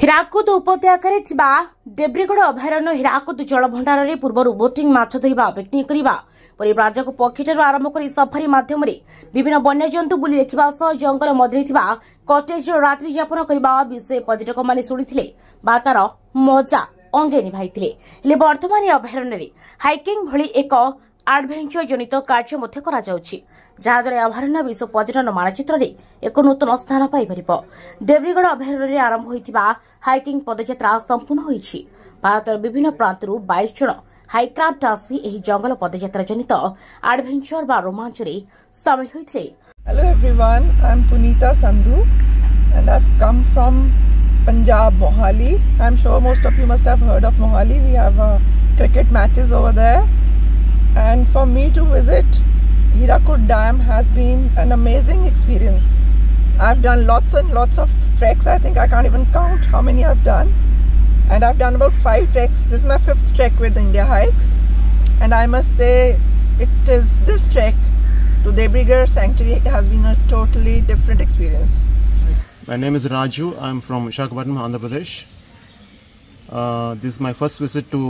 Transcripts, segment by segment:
ହୀରାକୁଦ ଉପତ୍ୟକାରେ ଥିବା ଦେବ୍ରିଗଡ଼ ଅଭୟାରଣ୍ୟ ହୀରାକୁଦ ଜଳଭଣ୍ଡାରରେ ପୂର୍ବରୁ ବୋଟିଂ ମାଛ ଧରିବା ପିକନିକ୍ କରିବା ପରିବ୍ରାଜକ ପକ୍ଷୀଠାରୁ ଆରମ୍ଭ କରି ସଫାରି ମାଧ୍ୟମରେ ବିଭିନ୍ନ ବନ୍ୟଜନ୍ତୁ ବୁଲି ଦେଖିବା ସହ ଜଙ୍ଗଲ ମଧ୍ୟରେ ଥିବା କଟେଜରେ ରାତ୍ରି ଯାପନ କରିବା ବିଷୟ ପର୍ଯ୍ୟଟକମାନେ ଶୁଣିଥିଲେ ବା ତାର ମଜା ଅଙ୍ଗେ ନିଭାଇଥିଲେ। ହେଲେ ବର୍ତ୍ତମାନ ଅଭୟାରଣ୍ୟରେ ହାଇକିଂ ଭଳି ଏକ ଆଡଭେଞ୍ଚର ଜନିତ କାର୍ଯ୍ୟ ମଧ୍ୟ କରାଯାଉଛି, ଯାହାଦ୍ୱାରା ଅଭୟାରଣ୍ୟ ବିଶ୍ୱ ପର୍ଯ୍ୟଟନ ମାନଚିତ୍ରରେ ଏକ ନୂତନ ସ୍ଥାନ ପାଇପାରିବ। ଦେବ୍ରିଗଡ଼ ଅଭୟାରଣ୍ୟରେ ଆରମ୍ଭ ହୋଇଥିବା ହାଇକିଂ ପଦଯାତ୍ରା ସମ୍ପୂର୍ଣ୍ଣ ହୋଇଛି। ଭାରତର ବିଭିନ୍ନ ପ୍ରାନ୍ତରୁ 22 ଜଣ ହାଇକ୍ରାଫ୍ଟ ଆସି ଏହି ଜଙ୍ଗଲ ପଦଯାତ୍ରା ଜନିତ ଆଡଭେଞ୍ଚର ବା ରୋମାଞ୍ଚରେ ସାମିଲ ହୋଇଥିଲେ। Hello everyone, I am Punita Sandhu and I have come from Punjab, Mohali. I am sure most of you must have heard of Mohali. We have cricket matches over there. And for me to visit Hirakud Dam has been an amazing experience. I've done lots and lots of treks. I think I can't even count how many I've done. And I've done about 5 treks. This is my 5th trek with India Hikes. And I must say this trek to Debrigad Sanctuary has been a totally different experience. My name is Raju. I'm from Visakhapatnam, Andhra Pradesh. This is my first visit to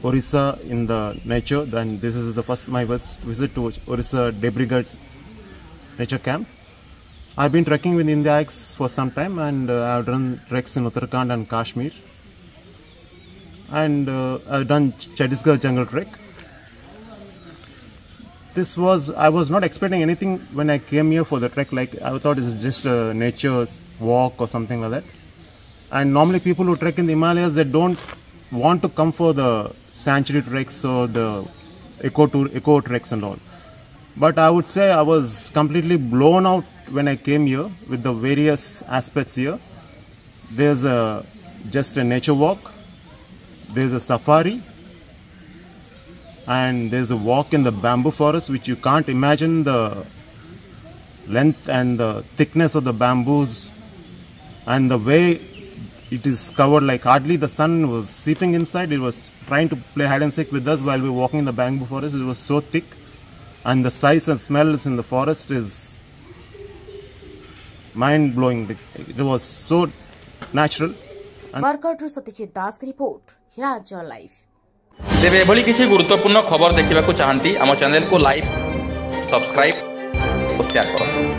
Orissa in the nature. Then this is my first visit to Orissa Debrigad nature camp. I've been trekking with India Hikes for some time, and I've done treks in Uttarakhand and Kashmir. And I've done Chhattisgarh jungle trek. I was not expecting anything when I came here for the trek. Like, I thought it was just a nature walk or something like that. And normally people who trek in the Himalayas, they don't want to come for the sanctuary treks or the eco treks and all. But I would say I was completely blown out when I came here with the various aspects here. There's just a nature walk, there's a safari, and there's a walk in the bamboo forest, which you can't imagine the length and the thickness of the bamboos and the way it is covered. Like, hardly the sun was seeping inside. It was trying to play hide and seek with us while we were walking in the bamboo forest. It was so thick, and the sights and smells in the forest is mind-blowing. It was so natural. Marketru Satyajit Das report, Hirakud Live. तेरे एभली किसी गुरुत्वपूर्ण खबर देखा चाहती आम channel को like, subscribe और share करो।